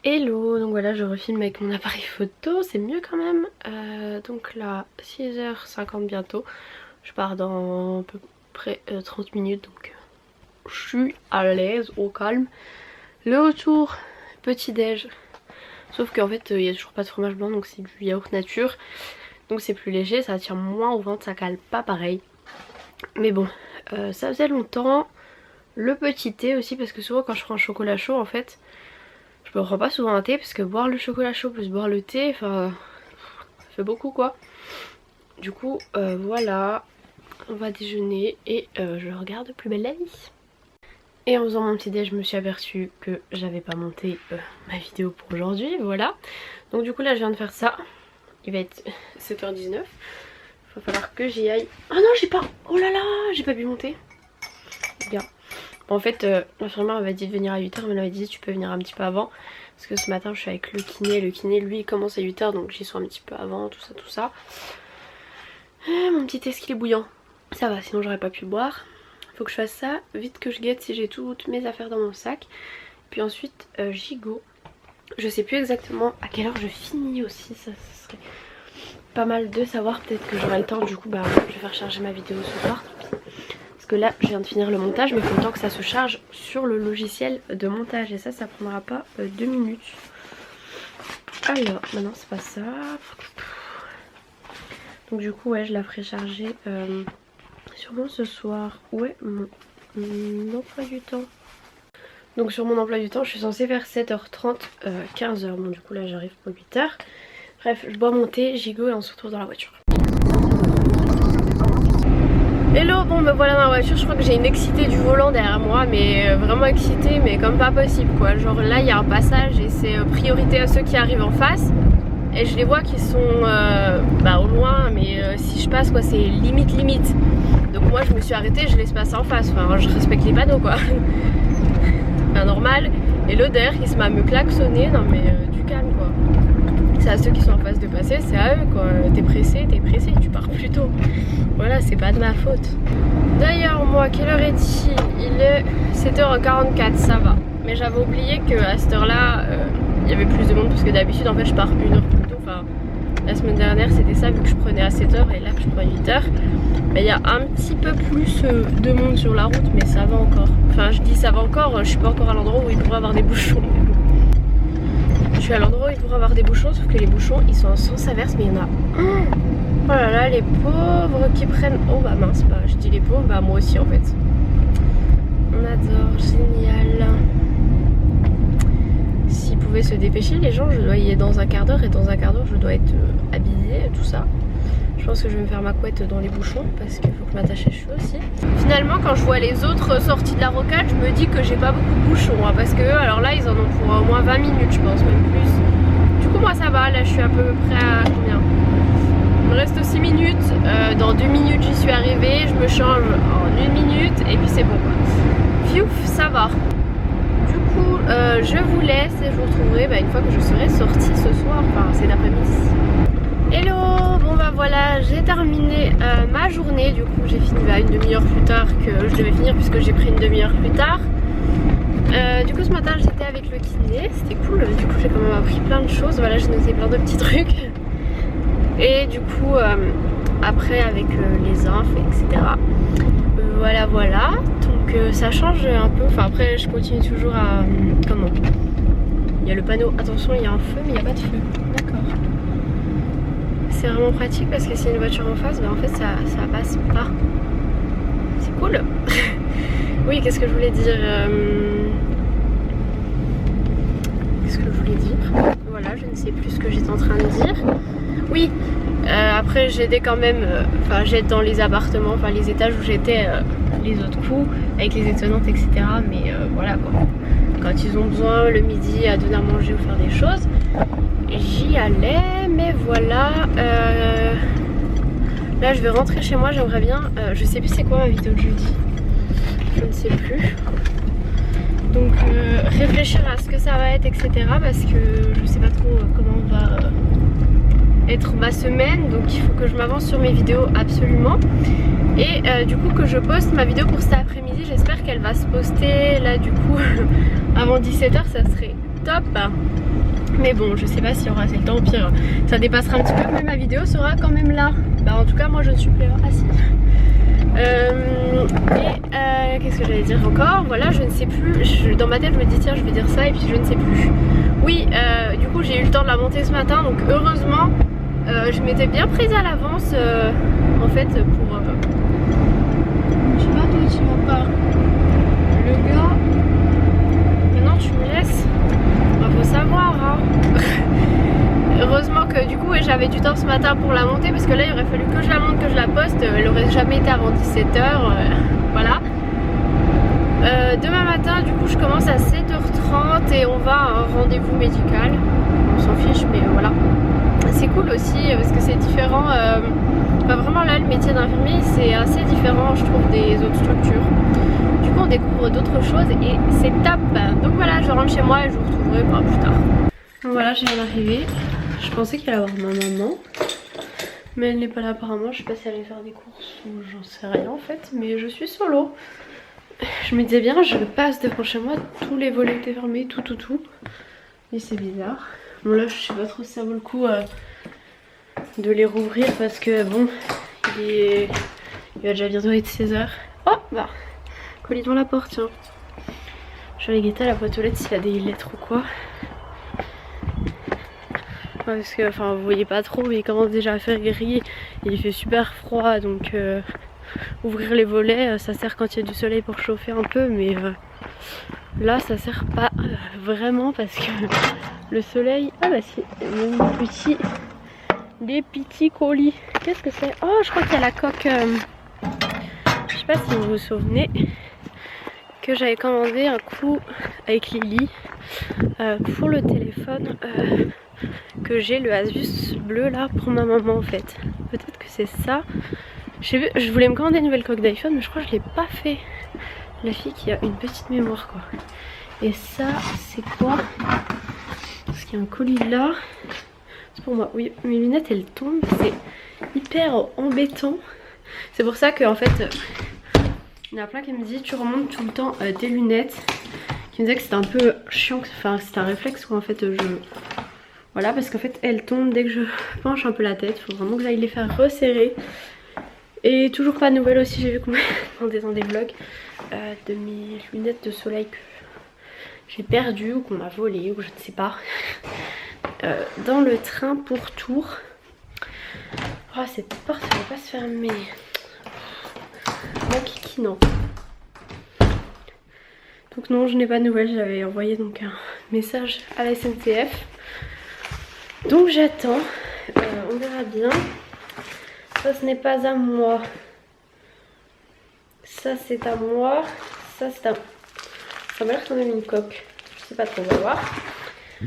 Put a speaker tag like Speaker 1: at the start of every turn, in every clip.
Speaker 1: Hello, donc voilà je refilme avec mon appareil photo, c'est mieux quand même. Donc là 6h50 bientôt, je pars dans à peu près 30 minutes donc je suis à l'aise, au calme. Le retour, petit déj, sauf qu'en fait il n'y a toujours pas de fromage blanc donc c'est du yaourt nature. Donc c'est plus léger, ça tient moins au ventre, ça cale pas pareil. Mais bon, ça faisait longtemps. Le petit thé aussi parce que souvent quand je prends un chocolat chaud en fait je me prends pas souvent un thé parce que boire le chocolat chaud plus boire le thé, enfin ça fait beaucoup quoi. Du coup voilà, on va déjeuner et je regarde Plus belle la vie. Et en faisant mon petit déj je me suis aperçue que j'avais pas monté ma vidéo pour aujourd'hui, voilà. Donc du coup là je viens de faire ça, il va être 7h19, il va falloir que j'y aille. Oh non j'ai pas, oh là là, j'ai pas pu monter. Bien. En fait l'infirmière m'avait dit de venir à 8h mais elle m'avait dit tu peux venir un petit peu avant. Parce que ce matin je suis avec le kiné lui il commence à 8h donc j'y suis un petit peu avant, tout ça. Mon petit thé qu'il est bouillant. Ça va, sinon j'aurais pas pu boire. Faut que je fasse ça, vite que je guette si j'ai toutes mes affaires dans mon sac. Puis ensuite j'y go. Je sais plus exactement à quelle heure je finis aussi, ça serait pas mal de savoir, peut-être que j'aurai le temps du coup bah je vais faire charger ma vidéo ce soir. Parce que là je viens de finir le montage mais il faut le temps que ça se charge sur le logiciel de montage et ça prendra pas 2 minutes. Alors maintenant c'est pas ça. Donc du coup ouais je la ferai charger sûrement ce soir. Ouais mon emploi du temps. Donc sur mon emploi du temps je suis censée faire 7h30 15h. Bon du coup là j'arrive pour 8h. Bref je bois mon thé, j'y go et on se retrouve dans la voiture. Hello, bon me voilà dans la voiture, je crois que j'ai une excitée du volant derrière moi mais vraiment excitée mais comme pas possible quoi. Genre là il y a un passage et c'est priorité à ceux qui arrivent en face et je les vois qui sont au loin mais si je passe quoi c'est limite. Donc moi je me suis arrêtée, je laisse passer en face, enfin je respecte les panneaux quoi. Enfin normal. Et l'autre derrière qui se met à me klaxonner, non mais du calme quoi. C'est à ceux qui sont en face de passer, c'est à eux quoi. T'es pressé, tu pars plus tôt. Voilà, c'est pas de ma faute. D'ailleurs moi, quelle heure est-il? Il est 7h44, ça va. Mais j'avais oublié qu'à cette heure là, il y avait plus de monde parce que d'habitude en fait je pars 1 heure plus tôt. Enfin, la semaine dernière c'était ça vu que je prenais à 7h et là que je prends à 8h. Mais il y a un petit peu plus de monde sur la route mais ça va encore. Enfin je dis ça va encore, je suis pas encore à l'endroit où il pourrait avoir des bouchons. Je suis à l'endroit où il pourrait avoir des bouchons sauf que les bouchons ils sont en sens inverse mais il y en a un. Oh là là les pauvres qui prennent... Oh bah mince, bah je dis les pauvres, bah moi aussi en fait. On adore, génial. S'ils pouvaient se dépêcher les gens, je dois y être dans un quart d'heure et dans un quart d'heure je dois être habillée, tout ça. Je pense que je vais me faire ma couette dans les bouchons parce qu'il faut que je m'attache les cheveux aussi. Finalement quand je vois les autres sorties de la rocade, je me dis que j'ai pas beaucoup de bouchons hein, parce que eux alors là ils en ont pour au moins 20 minutes je pense, même plus. Du coup moi ça va, là je suis à peu près à combien? Il me reste 6 minutes, dans 2 minutes j'y suis arrivée, je me change en 1 minute et puis c'est bon quoi. Fiouf, ça va. Du coup je vous laisse et je vous retrouverai une fois que je serai sortie ce soir, enfin c'est l'après-midi. Hello, bon bah voilà j'ai terminé ma journée, du coup j'ai fini une demi-heure plus tard que je devais finir puisque j'ai pris une demi-heure plus tard. Du coup ce matin j'étais avec le kiné, c'était cool, du coup j'ai quand même appris plein de choses, voilà j'ai noté plein de petits trucs. Et du coup après avec les infs etc. Voilà donc ça change un peu, enfin après je continue toujours à... comment? Il y a le panneau, attention il y a un feu mais il n'y a pas de feu, d'accord. C'est vraiment pratique parce que s'il y a une voiture en face, en fait ça passe pas. C'est cool. Oui qu'est-ce que je voulais dire Qu'est-ce que je voulais dire? Voilà je ne sais plus ce que j'étais en train de dire. Oui, après j'aidais quand même, j'aide dans les appartements, les étages où j'étais les autres coups, avec les étonnantes etc. Mais voilà quoi, quand ils ont besoin le midi à donner à manger ou faire des choses, j'y allais, mais voilà. Là je vais rentrer chez moi, j'aimerais bien, je sais plus c'est quoi ma vidéo de jeudi, je ne sais plus. Donc réfléchir à ce que ça va être etc. parce que je sais pas trop comment va... être ma semaine, donc il faut que je m'avance sur mes vidéos absolument et du coup que je poste ma vidéo pour cet après-midi. J'espère qu'elle va se poster là du coup avant 17h, ça serait top. Mais bon, je sais pas s'il y aura assez le temps, au pire ça dépassera un petit peu, mais ma vidéo sera quand même là. Bah en tout cas moi je ne suis plus là. Ah si. Qu'est-ce que j'allais dire encore? Voilà, je ne sais plus. Dans ma tête je me dis tiens je vais dire ça et puis je ne sais plus. Oui, du coup j'ai eu le temps de la monter ce matin, donc heureusement je m'étais bien prise à l'avance en fait pour... Je sais pas, toi tu vas pas. Le gars... Maintenant tu me laisses. Bah, faut savoir hein. Heureusement que du coup j'avais du temps ce matin pour la monter, parce que là il aurait fallu que je la monte, que je la poste, elle aurait jamais été avant 17h, voilà. Demain matin du coup je commence à 7h30 et on va à un rendez-vous médical, on s'en fiche mais voilà. C'est cool aussi parce que c'est différent, bah vraiment là le métier d'infirmier c'est assez différent je trouve des autres structures. Du coup on découvre d'autres choses et c'est top. Donc voilà, je rentre chez moi et je vous retrouverai plus tard. Donc voilà, je viens d'arriver. Je pensais qu'il allait avoir ma maman, mais elle n'est pas là apparemment. Je sais pas si elle allait faire des courses ou j'en sais rien en fait, mais je suis solo. Je me disais bien, je passe devant chez moi, tous les volets étaient fermés, tout. Et c'est bizarre. Bon là je sais pas trop si ça vaut le coup de les rouvrir parce que bon, il va déjà bientôt être 16h. Oh bah, colis devant la porte tiens. Je vais aller guetter à la boîte aux lettres s'il y a des lettres ou quoi. Parce que enfin vous voyez pas trop mais il commence déjà à faire gris, il fait super froid donc ouvrir les volets ça sert quand il y a du soleil pour chauffer un peu, mais là ça sert pas vraiment parce que le soleil... Ah bah si, des petits colis. Qu'est-ce que c'est? Oh je crois qu'il y a la coque, je sais pas si vous vous souvenez que j'avais commandé un coup avec Lily pour le téléphone que j'ai, le Asus bleu là pour ma maman en fait. Peut-être que c'est ça. Je voulais me commander une nouvelle coque d'iPhone mais je crois que je l'ai pas fait. La fille qui a une petite mémoire quoi. Et ça c'est quoi? Parce qu'il y a un colis là. C'est pour moi. Oui, mes lunettes elles tombent. C'est hyper embêtant. C'est pour ça que en fait il y en a plein qui me disent tu remontes tout le temps tes lunettes. Qui me disaient que c'était un peu chiant. Enfin c'est un réflexe quoi en fait Voilà, parce qu'en fait elles tombent dès que je penche un peu la tête. Faut vraiment que j'aille les faire resserrer. Et toujours pas de nouvelles aussi, j'ai vu qu'on m'a demandé dans des vlogs de mes lunettes de soleil que j'ai perdues ou qu'on m'a volées ou je ne sais pas. Dans le train pour Tours. Oh cette porte elle va pas se fermer. Mon kiki non. Donc non je n'ai pas de nouvelles, j'avais envoyé donc un message à la SNCF. Donc j'attends, on verra bien. Ça ce n'est pas à moi. Ça c'est à moi. Ça c'est à... Ça m'a l'air quand même une coque. Je sais pas trop, on va voir.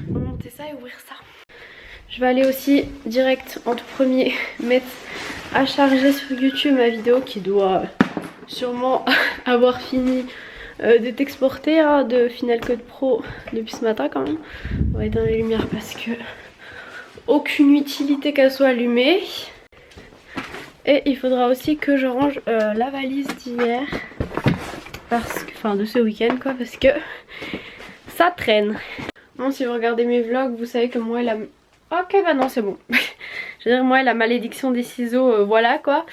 Speaker 1: On va monter ça et ouvrir ça. Je vais aller aussi direct en tout premier mettre à charger sur YouTube ma vidéo qui doit sûrement avoir fini d'être exportée de Final Cut Pro depuis ce matin quand même. On va éteindre les lumières parce que aucune utilité qu'elle soit allumée. Et il faudra aussi que je range la valise d'hier, parce que, enfin de ce week-end quoi, parce que ça traîne. Bon, si vous regardez mes vlogs, vous savez que moi la... Ok bah non c'est bon. Je veux dire moi la malédiction des ciseaux, voilà quoi.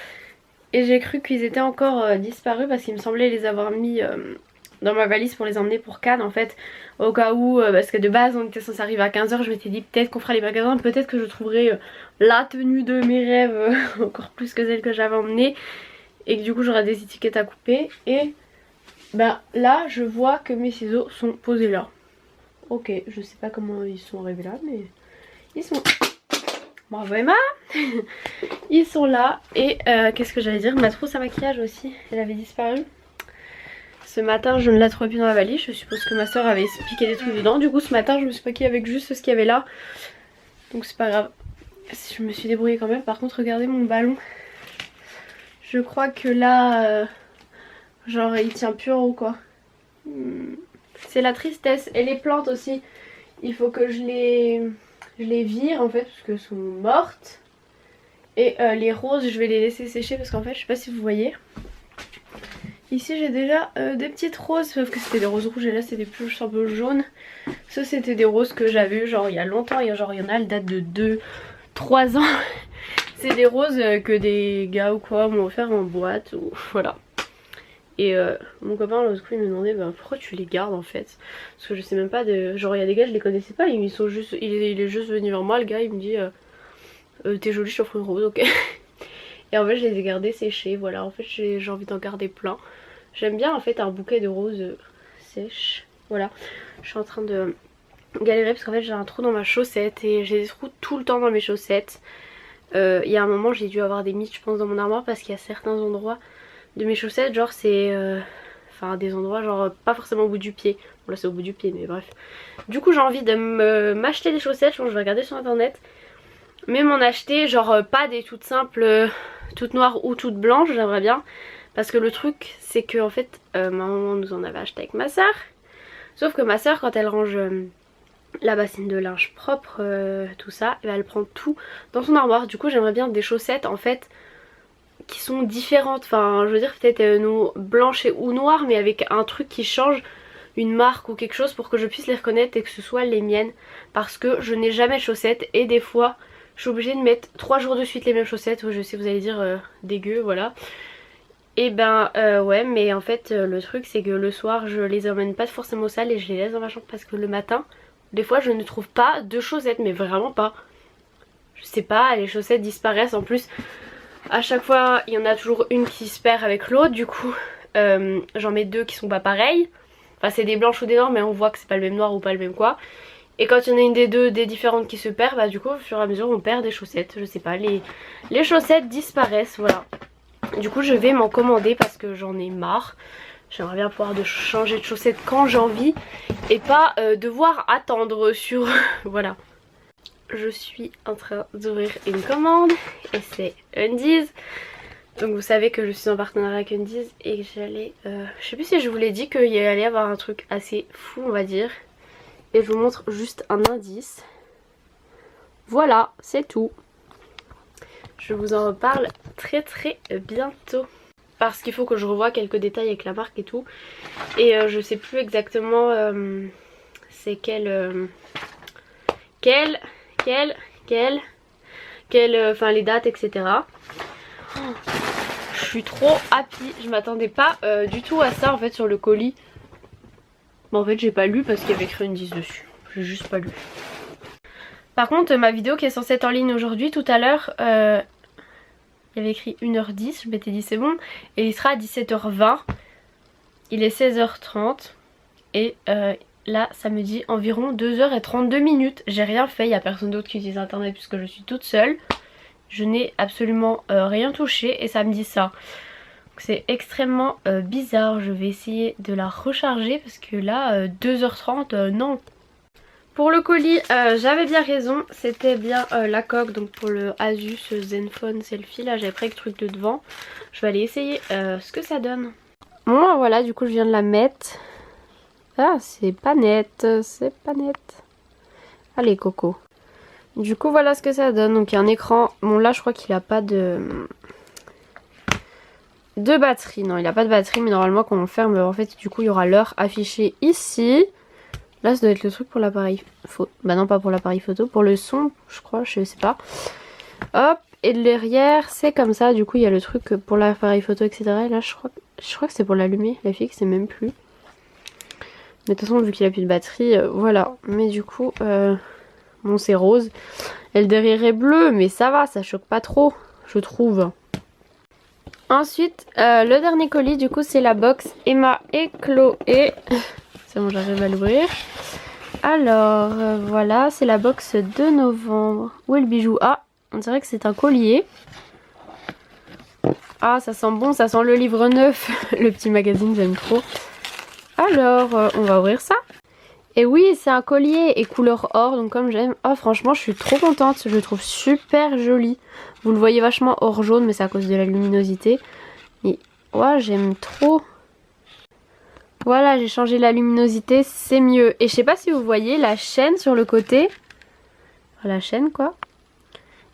Speaker 1: Et j'ai cru qu'ils étaient encore disparus parce qu'il me semblait les avoir mis dans ma valise pour les emmener pour Cannes en fait. Au cas où, parce que de base on était censé arriver à 15h, je m'étais dit peut-être qu'on fera les magasins, peut-être que je trouverai la tenue de mes rêves encore plus que celle que j'avais emmenée. Et que du coup j'aurai des étiquettes à couper. Et ben là je vois que mes ciseaux sont posés là. Ok, je sais pas comment ils sont arrivés là mais ils sont... Bravo Emma. Ils sont là. Et qu'est-ce que j'allais dire, ma trousse à maquillage aussi, elle avait disparu. Ce matin je ne la trouvais plus dans la valise, je suppose que ma soeur avait piqué des trucs dedans. Du coup ce matin je me suis maquillée avec juste ce qu'il y avait là. Donc c'est pas grave, je me suis débrouillée quand même. Par contre regardez mon ballon. Je crois que là genre il tient plus en haut quoi. C'est la tristesse. Et les plantes aussi, il faut que je les vire en fait parce qu'elles sont mortes. Et les roses je vais les laisser sécher parce qu'en fait je sais pas si vous voyez, Ici j'ai déjà des petites roses, sauf que c'était des roses rouges et là c'est des plus un peu jaunes. Ça c'était des roses que j'avais eu genre il y a longtemps, genre il y en a, elles datent de 2-3 ans. C'est des roses que des gars ou quoi m'ont offert en boîte ou voilà. Et mon copain l'autre coup il me demandait bah, pourquoi tu les gardes en fait. Parce que je sais même pas de... Genre il y a des gars je les connaissais pas, ils sont juste... il est juste venu vers moi le gars, il me dit t'es jolie, je t'offre une rose, ok. Et en fait je les ai gardées séchées, voilà, en fait j'ai envie d'en garder plein. J'aime bien en fait un bouquet de roses sèches, voilà. Je suis en train de galérer parce qu'en fait j'ai un trou dans ma chaussette et j'ai des trous tout le temps dans mes chaussettes. Il y a un moment j'ai dû avoir des mites je pense dans mon armoire parce qu'il y a certains endroits de mes chaussettes genre c'est... Enfin des endroits genre pas forcément au bout du pied. Bon là c'est au bout du pied mais bref. Du coup j'ai envie de m'acheter des chaussettes, je pense que je vais regarder sur internet. Mais m'en acheter genre pas des toutes simples, toutes noires ou toutes blanches, j'aimerais bien. Parce que le truc c'est que en fait ma maman nous en avait acheté avec ma soeur. Sauf que ma soeur quand elle range la bassine de linge propre, tout ça, elle prend tout dans son armoire. Du coup j'aimerais bien des chaussettes en fait qui sont différentes. Enfin je veux dire peut-être blanches ou noires mais avec un truc qui change, une marque ou quelque chose pour que je puisse les reconnaître et que ce soit les miennes. Parce que je n'ai jamais de chaussettes et des fois... Je suis obligée de mettre 3 jours de suite les mêmes chaussettes. Je sais vous allez dire dégueu voilà. Et ben ouais mais en fait le truc c'est que le soir je les emmène pas forcément sales et je les laisse dans ma chambre parce que le matin des fois je ne trouve pas de chaussettes mais vraiment pas. Je sais pas, les chaussettes disparaissent en plus. À chaque fois il y en a toujours une qui se perd avec l'autre du coup j'en mets deux qui sont pas pareilles. Enfin c'est des blanches ou des noirs mais on voit que c'est pas le même noir ou pas le même quoi. Et quand il y en a une des deux, des différentes qui se perd, bah du coup au fur et à mesure on perd des chaussettes. Je sais pas, les chaussettes disparaissent, voilà. Du coup je vais m'en commander parce que j'en ai marre. J'aimerais bien pouvoir changer de chaussettes quand j'ai envie et pas devoir attendre sur... voilà. Je suis en train d'ouvrir une commande et c'est Undies. Donc vous savez que je suis en partenariat avec Undies et que j'allais... je sais plus si je vous l'ai dit qu'il y allait y avoir un truc assez fou on va dire. Et je vous montre juste un indice. Voilà, c'est tout. Je vous en reparle très bientôt. Parce qu'il faut que je revoie quelques détails avec la marque et tout. Et je sais plus exactement c'est enfin les dates etc. Oh, je suis trop happy. Je m'attendais pas du tout à ça en fait sur le colis. Mais en fait j'ai pas lu parce qu'il y avait écrit Undies dessus. J'ai juste pas lu. Par contre ma vidéo qui est censée être en ligne aujourd'hui tout à l'heure il y avait écrit 1h10, je m'étais dit c'est bon. Et il sera à 17h20. Il est 16h30. Et là ça me dit environ 2h32. J'ai rien fait, il n'y a personne d'autre qui utilise internet puisque je suis toute seule. Je n'ai absolument rien touché et ça me dit ça. C'est extrêmement bizarre. Je vais essayer de la recharger parce que là 2h30 non. Pour le colis j'avais bien raison, c'était bien la coque donc pour le Asus Zenfone Selfie. Là j'avais pris le truc de devant. Je vais aller essayer ce que ça donne. Bon voilà du coup je viens de la mettre. Ah c'est pas net, c'est pas net. Allez Coco. Du coup voilà ce que ça donne. Donc il y a un écran, bon là je crois qu'il a pas de batterie. Non il a pas de batterie mais normalement quand on ferme en fait du coup il y aura l'heure affichée ici. Là ça doit être le truc pour l'appareil photo. Bah non pas pour l'appareil photo, pour le son je crois, je sais pas. Hop, et derrière c'est comme ça, du coup il y a le truc pour l'appareil photo etc. Et là je crois que c'est pour l'allumer, la fille que c'est même plus. Mais de toute façon vu qu'il a plus de batterie, voilà. Mais du coup, bon c'est rose. Et le derrière est bleu mais ça va, ça choque pas trop je trouve. Ensuite le dernier colis du coup c'est la box Emma et Chloé. C'est bon j'arrive à l'ouvrir. Alors voilà c'est la box de novembre. Où est le bijou? Ah on dirait que c'est un collier. Ah ça sent bon, ça sent le livre neuf. Le petit magazine j'aime trop. Alors on va ouvrir ça. Et oui c'est un collier et couleur or donc comme j'aime. Oh franchement je suis trop contente, je le trouve super joli. Vous le voyez vachement or jaune mais c'est à cause de la luminosité. Et ouais j'aime trop. Voilà j'ai changé la luminosité, c'est mieux. Et je sais pas si vous voyez la chaîne sur le côté. La chaîne quoi.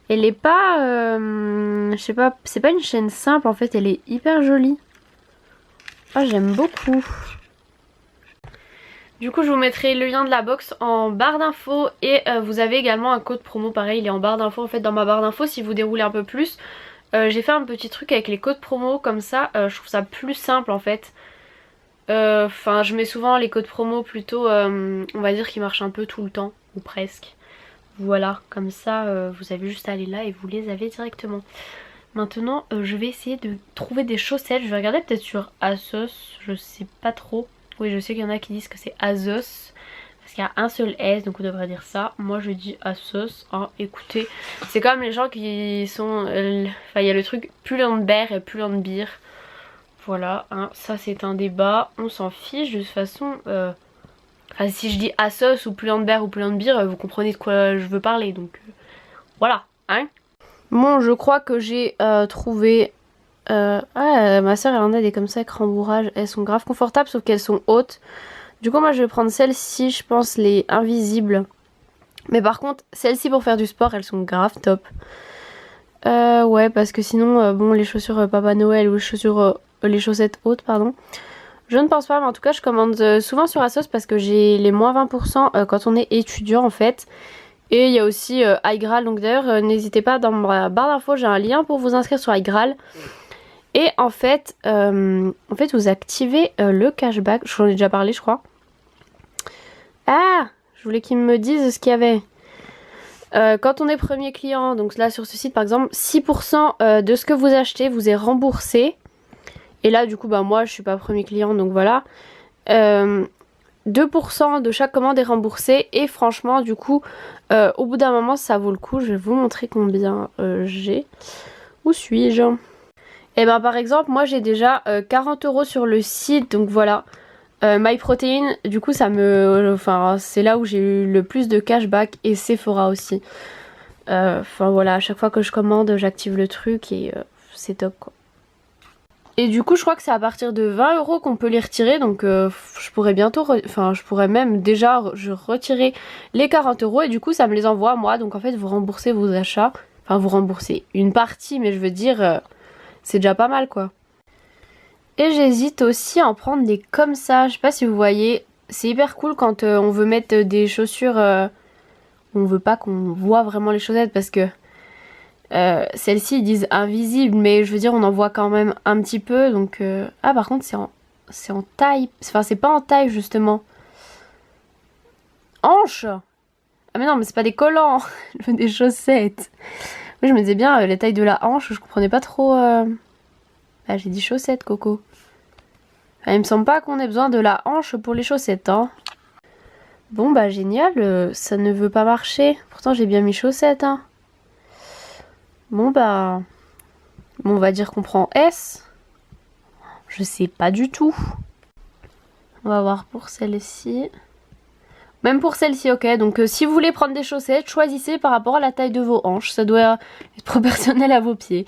Speaker 1: Elle est pas, je sais pas, c'est pas une chaîne simple en fait, elle est hyper jolie. Ah, j'aime beaucoup. Du coup je vous mettrai le lien de la box en barre d'infos et vous avez également un code promo pareil, il est en barre d'infos en fait, dans ma barre d'infos si vous déroulez un peu plus. J'ai fait un petit truc avec les codes promo comme ça, je trouve ça plus simple en fait. Enfin je mets souvent les codes promo plutôt on va dire qui marchent un peu tout le temps ou presque. Voilà, comme ça vous avez juste à aller là et vous les avez directement. Maintenant je vais essayer de trouver des chaussettes, je vais regarder peut-être sur ASOS, je sais pas trop. Oui, je sais qu'il y en a qui disent que c'est ASOS parce qu'il y a un seul S, donc on devrait dire ça. Moi je dis ASOS, hein. Écoutez, c'est comme les gens qui sont... Enfin il y a le truc Pull&Bear et Pull&Bear. Voilà, hein. Ça c'est un débat, on s'en fiche de toute façon. Enfin si je dis ASOS ou Pull&Bear ou Pull&Bear, vous comprenez de quoi je veux parler, donc voilà, hein. Bon, je crois que j'ai trouvé... ma soeur elle en a des comme ça avec rembourrage, elles sont grave confortables sauf qu'elles sont hautes. Du coup moi je vais prendre celles-ci, je pense les invisibles. Mais par contre celles-ci pour faire du sport elles sont grave top. Ouais parce que sinon bon les chaussures Papa Noël ou les chaussettes hautes pardon, je ne pense pas, mais en tout cas je commande souvent sur ASOS parce que j'ai les moins 20% quand on est étudiant en fait. Et il y a aussi iGraal, donc d'ailleurs n'hésitez pas, dans ma barre d'infos j'ai un lien pour vous inscrire sur iGraal. Et en fait vous activez le cashback, j'en ai déjà parlé je crois. Ah, je voulais qu'ils me disent ce qu'il y avait. Quand on est premier client, donc là sur ce site par exemple, 6% de ce que vous achetez vous est remboursé. Et là du coup bah moi je suis pas premier client donc voilà. 2% de chaque commande est remboursé et franchement du coup au bout d'un moment ça vaut le coup. Je vais vous montrer combien j'ai. Où suis-je? Et ben par exemple moi j'ai déjà 40 € sur le site donc voilà. MyProtein du coup ça me... Enfin c'est là où j'ai eu le plus de cashback et Sephora aussi. Enfin voilà, à chaque fois que je commande j'active le truc et c'est top quoi. Et du coup je crois que c'est à partir de 20 € qu'on peut les retirer donc je pourrais bientôt, enfin je pourrais même déjà retirer les 40 € et du coup ça me les envoie moi, donc en fait vous remboursez vos achats, enfin vous remboursez une partie mais je veux dire c'est déjà pas mal quoi. Et j'hésite aussi à en prendre des comme ça, je sais pas si vous voyez, c'est hyper cool quand on veut mettre des chaussures, on veut pas qu'on voit vraiment les chaussettes parce que celles-ci ils disent invisibles mais je veux dire on en voit quand même un petit peu donc ah par contre c'est en taille, enfin c'est pas en taille justement. Hanche. Ah mais non mais c'est pas des collants, je veux des chaussettes. Oui je me disais bien la taille de la hanche, je comprenais pas trop. Ah j'ai dit chaussettes Coco. Enfin, il me semble pas qu'on ait besoin de la hanche pour les chaussettes hein. Bon bah génial, ça ne veut pas marcher, pourtant j'ai bien mis chaussettes hein. Bon bah... Bon, on va dire qu'on prend S. Je sais pas du tout. On va voir pour celle-ci. Même pour celle-ci, ok. Donc si vous voulez prendre des chaussettes, choisissez par rapport à la taille de vos hanches. Ça doit être proportionnel à vos pieds.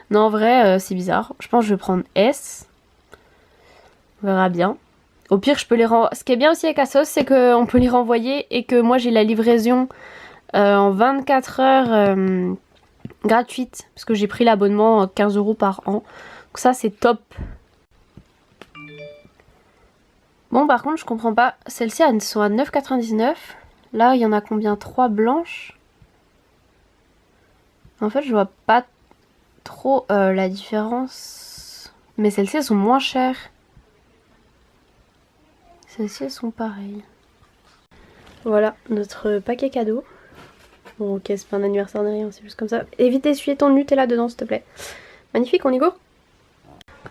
Speaker 1: Non, en vrai, c'est bizarre. Je pense que je vais prendre S. On verra bien. Au pire, je peux les renvoyer. Ce qui est bien aussi avec ASOS, c'est qu'on peut les renvoyer et que moi j'ai la livraison en 24 heures gratuite. Parce que j'ai pris l'abonnement 15 € par an. Donc ça, c'est top. Bon par contre je comprends pas, celles-ci elles sont à 9,99 €. Là il y en a combien? 3 blanches. En fait je vois pas trop la différence. Mais celles-ci elles sont moins chères. Celles-ci elles sont pareilles. Voilà notre paquet cadeau. Bon ok c'est pas un anniversaire de rien, c'est juste comme ça. Évite d'essuyer ton Nutella dedans s'il te plaît. Magnifique, on y go.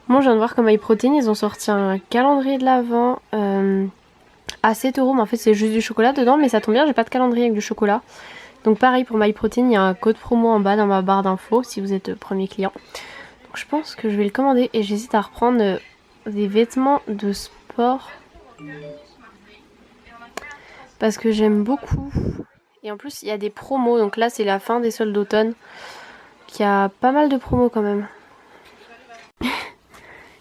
Speaker 1: Bon je viens de voir comme MyProtein ils ont sorti un calendrier de l'Avent à 7 €, mais en fait c'est juste du chocolat dedans, mais ça tombe bien j'ai pas de calendrier avec du chocolat. Donc pareil pour MyProtein, il y a un code promo en bas dans ma barre d'infos si vous êtes premier client. Donc je pense que je vais le commander et j'hésite à reprendre des vêtements de sport. Parce que j'aime beaucoup. Et en plus il y a des promos, donc là c'est la fin des soldes d'automne. Il y a pas mal de promos quand même.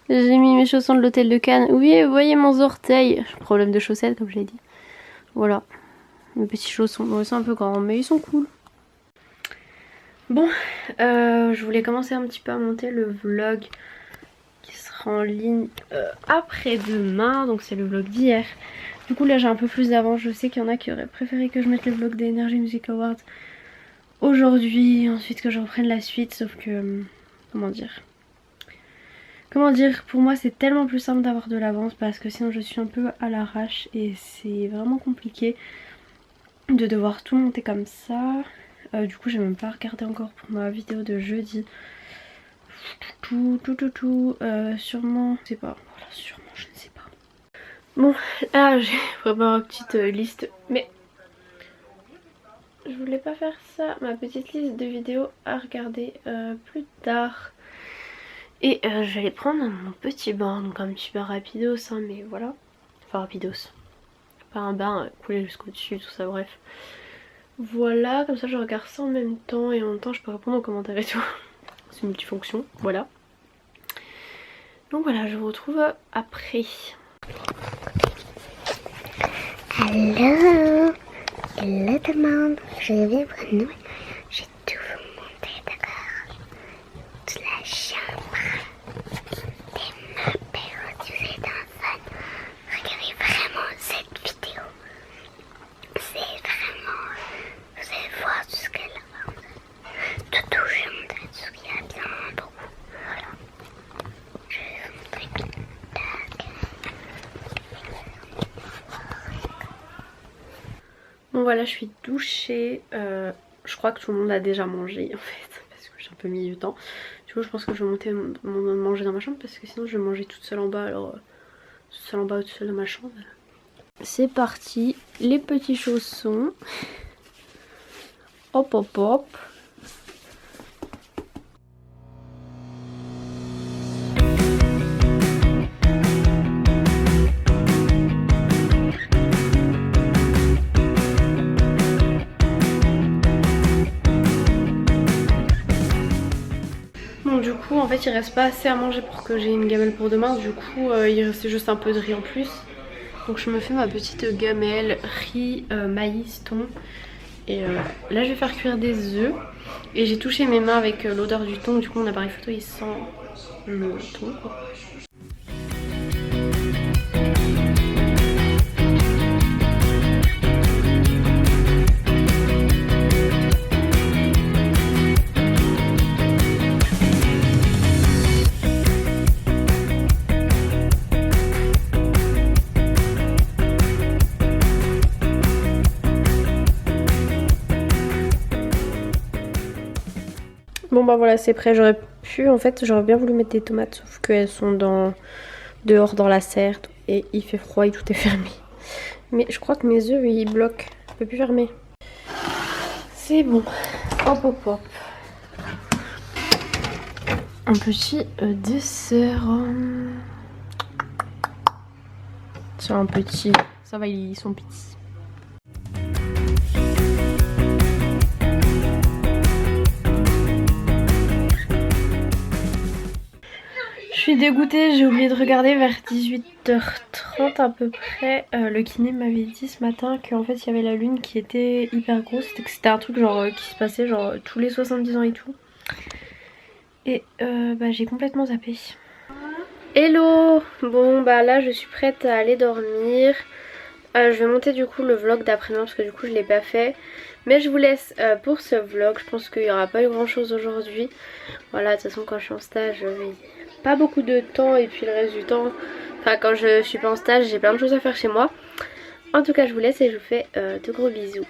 Speaker 1: J'ai mis mes chaussons de l'hôtel de Cannes. Oui, vous voyez mon orteil. Problème de chaussettes comme je l'ai dit. Voilà. Mes petits chaussons. Bon, ils sont un peu grands mais ils sont cool. Bon, je voulais commencer un petit peu à monter le vlog qui sera en ligne après-demain. Donc c'est le vlog d'hier. Du coup là j'ai un peu plus d'avance. Je sais qu'il y en a qui auraient préféré que je mette le vlog des Energy Music Awards aujourd'hui, ensuite que je reprenne la suite, sauf que comment dire, pour moi c'est tellement plus simple d'avoir de l'avance parce que sinon je suis un peu à l'arrache et c'est vraiment compliqué de devoir tout monter comme ça. Du coup j'ai même pas regardé encore pour ma vidéo de jeudi. Sûrement, je sais pas, voilà, sûrement, je ne sais pas. Bon là j'ai vraiment une petite liste, mais je voulais pas faire ça, ma petite liste de vidéos à regarder plus tard. Et je vais aller prendre mon petit bain, donc un petit bain rapidos, hein, mais voilà. Enfin rapidos. Pas un bain coulé jusqu'au dessus, tout ça, bref. Voilà, comme ça je regarde ça en même temps et en même temps je peux répondre aux commentaires et tout. C'est multifonction, voilà. Donc voilà, je vous retrouve après.
Speaker 2: Hello, hello tout le monde, je vais vous nous. J'ai tout vous montré, d'accord? Toute la chambre, des meubles, si vous êtes en fun, regardez vraiment cette vidéo. C'est vraiment, vous allez voir tout ce qu'elle a. Tout où je vais montrer tout ce qu'il y a bien beaucoup. Voilà, je vais vous montrer.
Speaker 1: Bon voilà, je suis douchée. Je crois que tout le monde a déjà mangé en fait, parce que j'ai un peu mis du temps. Du coup je pense que je vais monter manger dans ma chambre parce que sinon je vais manger toute seule en bas. Alors toute seule en bas ou toute seule dans ma chambre. C'est parti, les petits chaussons. Hop hop hop. Bon du coup en fait il reste pas assez à manger pour que j'ai une gamelle pour demain. Du coup il reste juste un peu de riz en plus. Donc je me fais ma petite gamelle riz, maïs, thon. Et là je vais faire cuire des œufs. Et j'ai touché mes mains avec l'odeur du thon. Du coup mon appareil photo il sent le thon quoi. Bon bah voilà c'est prêt, j'aurais bien voulu mettre des tomates sauf qu'elles sont dehors dans la serre et il fait froid et tout est fermé. Mais je crois que mes œufs ils bloquent, je peux plus fermer. C'est bon, hop hop hop. Un petit dessert. C'est un petit, ça va ils sont petits. Je suis dégoûtée, j'ai oublié de regarder vers 18h30 à peu près. Le kiné m'avait dit ce matin qu'en fait il y avait la lune qui était hyper grosse. C'était un truc genre qui se passait genre tous les 70 ans et tout. Et bah j'ai complètement zappé. Hello! Bon bah là je suis prête à aller dormir. Je vais monter du coup le vlog d'après-demain parce que du coup je l'ai pas fait. Mais je vous laisse pour ce vlog. Je pense qu'il n'y aura pas eu grand chose aujourd'hui. Voilà, de toute façon quand je suis en stage j'ai pas beaucoup de temps et puis le reste du temps, enfin quand je suis pas en stage j'ai plein de choses à faire chez moi. En tout cas je vous laisse et je vous fais de gros bisous.